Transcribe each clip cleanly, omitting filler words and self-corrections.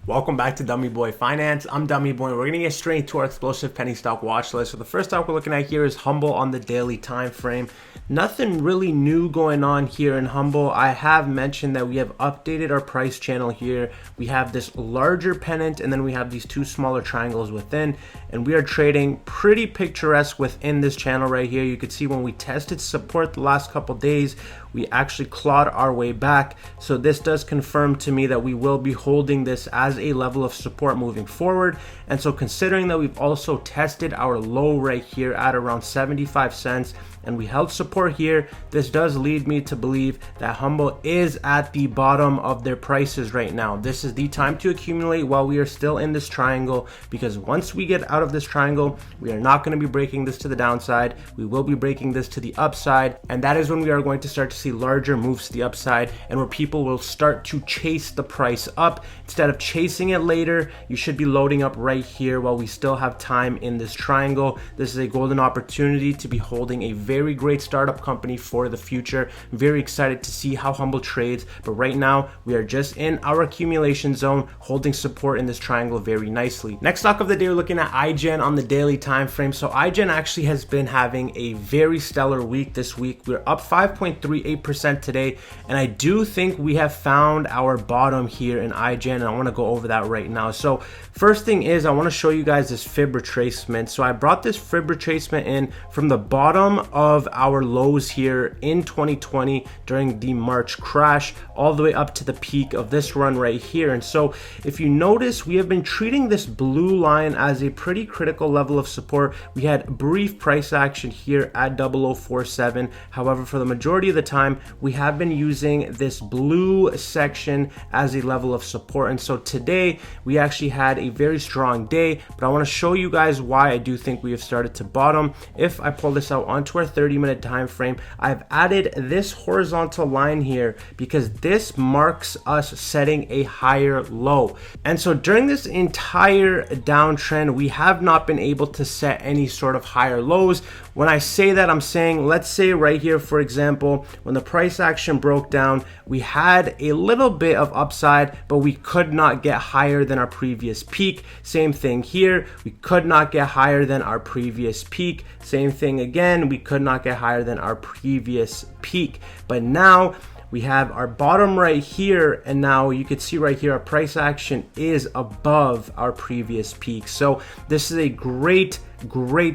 Welcome back to Dummy Boy Finance. I'm Dummy Boy. We're going to get straight into our explosive penny stock watch list. So the first stock we're looking at here is Humble on the daily time frame. Nothing really new going on here in Humble. I have mentioned that we have updated our price channel here. We have this larger pennant and then we have these two smaller triangles within, and we are trading pretty picturesque within this channel right here. You can see when we tested support the last couple days, we actually clawed our way back. So this does confirm to me that we will be holding this as a level of support moving forward. And so considering that we've also tested our low right here at around 75 cents and we held support here, this does lead me to believe that Humble is at the bottom of their prices right now. This is the time to accumulate while we are still in this triangle, because once we get out of this triangle, we are not going to be breaking this to the downside. We will be breaking this to the upside, and that is when we are going to start to see larger moves to the upside and where people will start to chase the price up. Instead of chasing it later, you should be loading up right here while we still have time in this triangle. This is a golden opportunity to be holding a very great startup company for the future. Very excited to see how Humble trades, but right now we are just in our accumulation zone, holding support in this triangle very nicely. Next stock of the day, we're looking at IGEN on the daily time frame. So IGEN actually has been having a very stellar week this week. We're up 5.38% today, and I do think we have found our bottom here in IGEN, and I want to go over that right now. So first thing is I want to show you guys this fib retracement. So I brought this fib retracement in from the bottom of our lows here in 2020 during the March crash all the way up to the peak of this run right here. And so if you notice, we have been treating this blue line as a pretty critical level of support. We had brief price action here at 0047. However, for the majority of the time, we have been using this blue section as a level of support. And so today we actually had a very strong day, but I want to show you guys why I do think we have started to bottom. If I pull this out onto our 30-minute time frame, I've added this horizontal line here because this marks us setting a higher low. And so during this entire downtrend, we have not been able to set any sort of higher lows. When I say that, I'm saying, let's say right here, for example, when the price action broke down, we had a little bit of upside, but we could not get higher than our previous peak. Same thing here. We could not get higher than our previous peak. Same thing again. We could not get higher than our previous peak. But now we have our bottom right here, and now you can see right here our price action is above our previous peak. So this is a great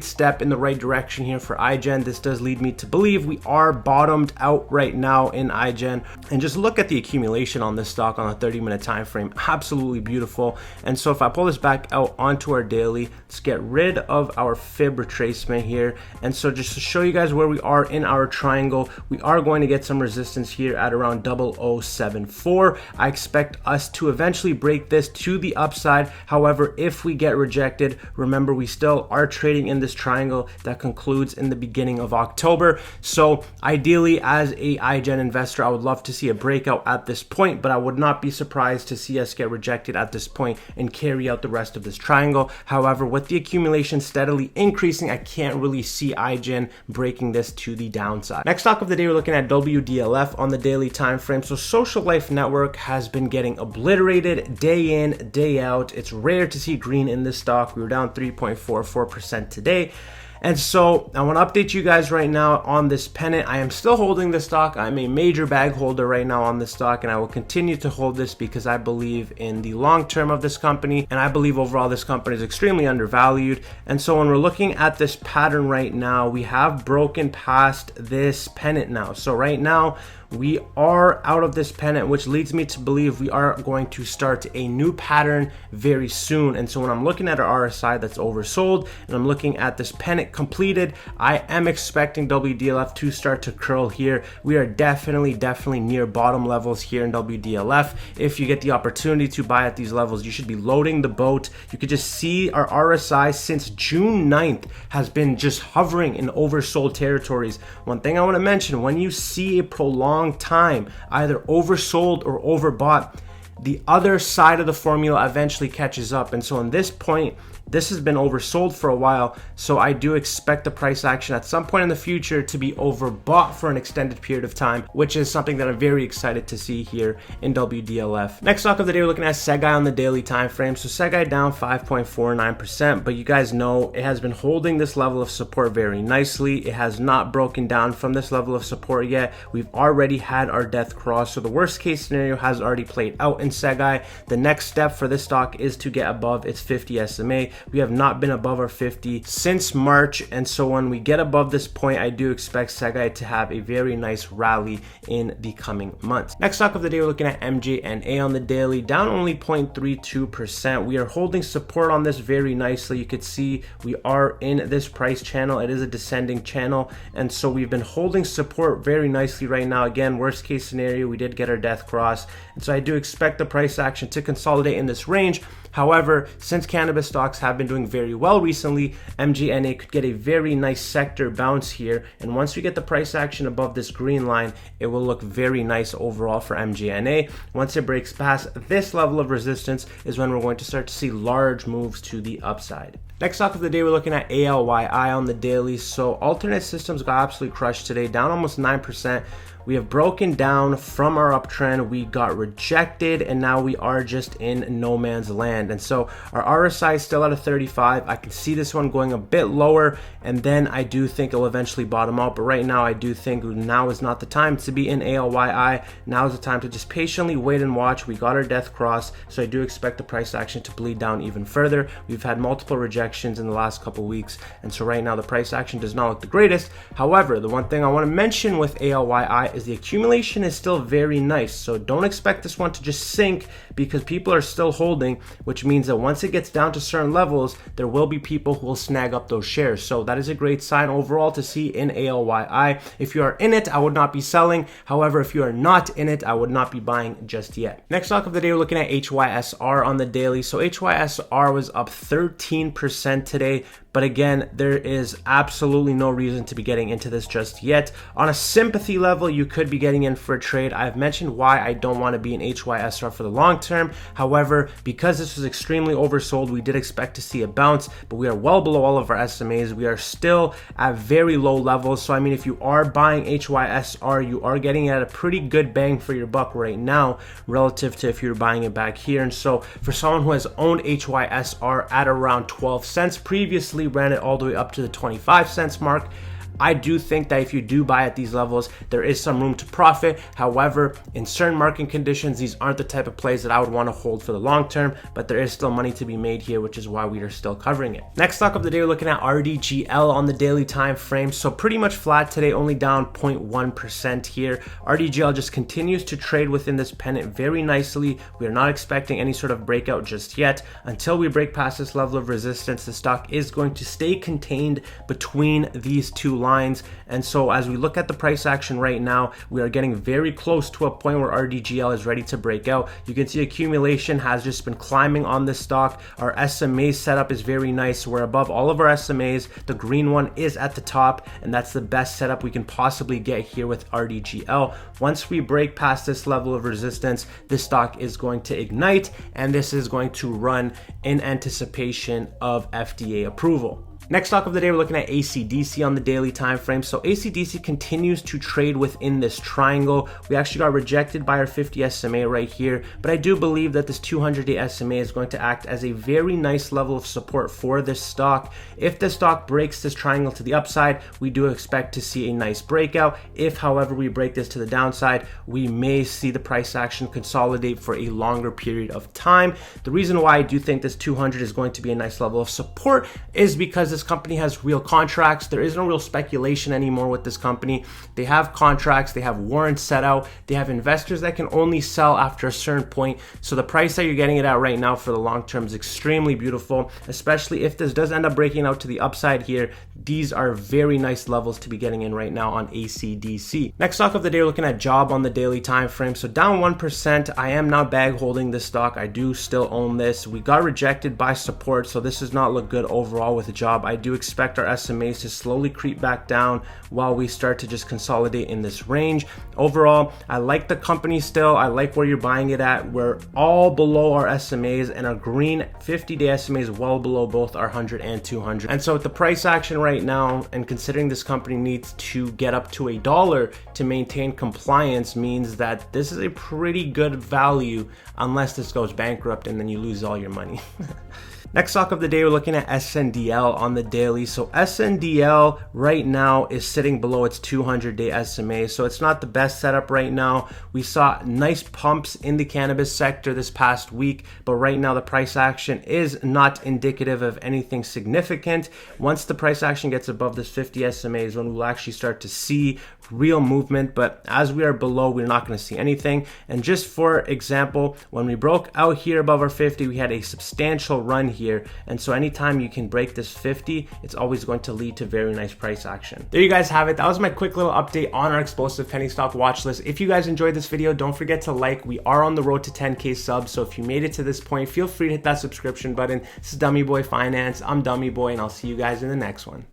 step in the right direction here for IGEN. This does lead me to believe we are bottomed out right now in IGEN. And just look at the accumulation on this stock on a 30-minute time frame. Absolutely beautiful. And so if I pull this back out onto our daily, let's get rid of our fib retracement here. And so just to show you guys where we are in our triangle, we are going to get some resistance here at around 0074. I expect us to eventually break this to the upside. However, if we get rejected, remember we still are trading in this triangle that concludes in the beginning of October. So ideally, as a IGEN investor, I would love to see a breakout at this point, but I would not be surprised to see us get rejected at this point and carry out the rest of this triangle. However, with the accumulation steadily increasing, I can't really see IGEN breaking this to the downside. Next stock of the day, we're looking at WDLF on the daily time frame. So Social Life Network has been getting obliterated day in, day out. It's rare to see green in this stock. We were down 3.44% today. And so I want to update you guys right now on this pennant. I am still holding this stock. I'm a major bag holder right now on this stock, and I will continue to hold this because I believe in the long term of this company, and I believe overall this company is extremely undervalued. And so when we're looking at this pattern right now, we have broken past this pennant now. So right now we are out of this pennant, which leads me to believe we are going to start a new pattern very soon. And so when I'm looking at our RSI that's oversold and I'm looking at this pennant completed, I am expecting WDLF to start to curl here. We are definitely near bottom levels here in WDLF. If you get the opportunity to buy at these levels, you should be loading the boat. You could just see our RSI since June 9th has been just hovering in oversold territories. One thing I want to mention, when you see a prolonged time either oversold or overbought, the other side of the formula eventually catches up. And so in this point, this has been oversold for a while, so I do expect the price action at some point in the future to be overbought for an extended period of time, which is something that I'm very excited to see here in WDLF. Next stock of the day, we're looking at SEGI on the daily time frame. So SEGI down 5.49%, but you guys know it has been holding this level of support very nicely. It has not broken down from this level of support yet. We've already had our death cross, so the worst case scenario has already played out in SEGI. The next step for this stock is to get above its 50 SMA. We have not been above our 50 since March, and so when we get above this point, I do expect SEGI to have a very nice rally in the coming months. Next stock of the day, we're looking at MJNA on the daily, down only 0.32%. We are holding support on this very nicely. You could see we are in this price channel. It is a descending channel, and so we've been holding support very nicely right now. Again, worst case scenario, we did get our death cross, and so I do expect the price action to consolidate in this range. However, since cannabis stocks have been doing very well recently, MJNA could get a very nice sector bounce here, and once we get the price action above this green line, it will look very nice overall for MJNA. Once it breaks past this level of resistance is when we're going to start to see large moves to the upside. Next stock of the day, we're looking at ALYI on the daily. So alternate systems got absolutely crushed today, down almost 9%. We have broken down from our uptrend. We got rejected, and now we are just in no man's land. And so our RSI is still at a 35. I can see this one going a bit lower, and then I do think it'll eventually bottom out. But right now, I do think now is not the time to be in ALYI. Now is the time to just patiently wait and watch. We got our death cross, so I do expect the price action to bleed down even further. We've had multiple rejections in the last couple weeks, and so right now the price action does not look the greatest. However, the one thing I want to mention with ALYI is the accumulation is still very nice, so don't expect this one to just sink because people are still holding, which means that once it gets down to certain levels, there will be people who will snag up those shares. So that is a great sign overall to see in ALYI. If you are in it, I would not be selling. However, if you are not in it, I would not be buying just yet. Next stock of the day, we're looking at HYSR on the daily. So HYSR was up 13% today. But again, there is absolutely no reason to be getting into this just yet. On a sympathy level, you could be getting in for a trade. I've mentioned why I don't want to be in HYSR for the long term. However, because this was extremely oversold, we did expect to see a bounce, but we are well below all of our SMAs. We are still at very low levels. So I mean, if you are buying HYSR, you are getting it at a pretty good bang for your buck right now relative to if you're buying it back here. And so for someone who has owned HYSR at around 12 cents previously, ran it all the way up to the 25 cents mark, I do think that if you do buy at these levels, there is some room to profit. However, in certain market conditions, these aren't the type of plays that I would want to hold for the long term, but there is still money to be made here, which is why we are still covering it. Next stock of the day, we're looking at RDGL on the daily time frame. So pretty much flat today, only down 0.1% here. RDGL just continues to trade within this pennant very nicely. We are not expecting any sort of breakout just yet. Until we break past this level of resistance, the stock is going to stay contained between these two lines. And so as we look at the price action right now, we are getting very close to a point where RDGL is ready to break out. You can see accumulation has just been climbing on this stock. Our SMA setup is very nice. We're above all of our SMAs. The green one is at the top, and that's the best setup we can possibly get here with RDGL. Once we break past this level of resistance, this stock is going to ignite, and this is going to run in anticipation of FDA approval. Next stock of the day, we're looking at ACDC on the daily time frame. So ACDC continues to trade within this triangle. We actually got rejected by our 50 SMA right here, but I do believe that this 200-day SMA is going to act as a very nice level of support for this stock. If the stock breaks this triangle to the upside, we do expect to see a nice breakout. If, however, we break this to the downside, we may see the price action consolidate for a longer period of time. The reason why I do think this 200 is going to be a nice level of support is because this company has real contracts. There is no real speculation anymore with this company. They have contracts, they have warrants set out, they have investors that can only sell after a certain point. So the price that you're getting it at right now for the long term is extremely beautiful, especially if this does end up breaking out to the upside here. These are very nice levels to be getting in right now on ACDC. Next stock of the day, we're looking at Job on the daily time frame. So down 1%. I am now bag holding this stock. I do still own this. We got rejected by support, so this does not look good overall with the Job. I do expect our SMAs to slowly creep back down while we start to just consolidate in this range. Overall, I like the company still. I like where you're buying it at. We're all below our SMAs, and our green 50-day SMAs well below both our 100 and 200. And so with the price action right now, and considering this company needs to get up to $1 to maintain compliance, means that this is a pretty good value unless this goes bankrupt and then you lose all your money. Next stock of the day, we're looking at SNDL on the daily. So SNDL right now is sitting below its 200-day SMA. So it's not the best setup right now. We saw nice pumps in the cannabis sector this past week, but right now the price action is not indicative of anything significant. Once the price action gets above this 50 SMA is when we'll actually start to see real movement. But as we are below, we're not going to see anything. And just for example, when we broke out here above our 50, we had a substantial run here. And so anytime you can break this 50, it's always going to lead to very nice price action. There you guys have it. That was my quick little update on our explosive penny stock watch list. If you guys enjoyed this video, don't forget to like. We are on the road to 10K subs. So if you made it to this point, feel free to hit that subscription button. This is Dummy Boy Finance. I'm Dummy Boy, and I'll see you guys in the next one.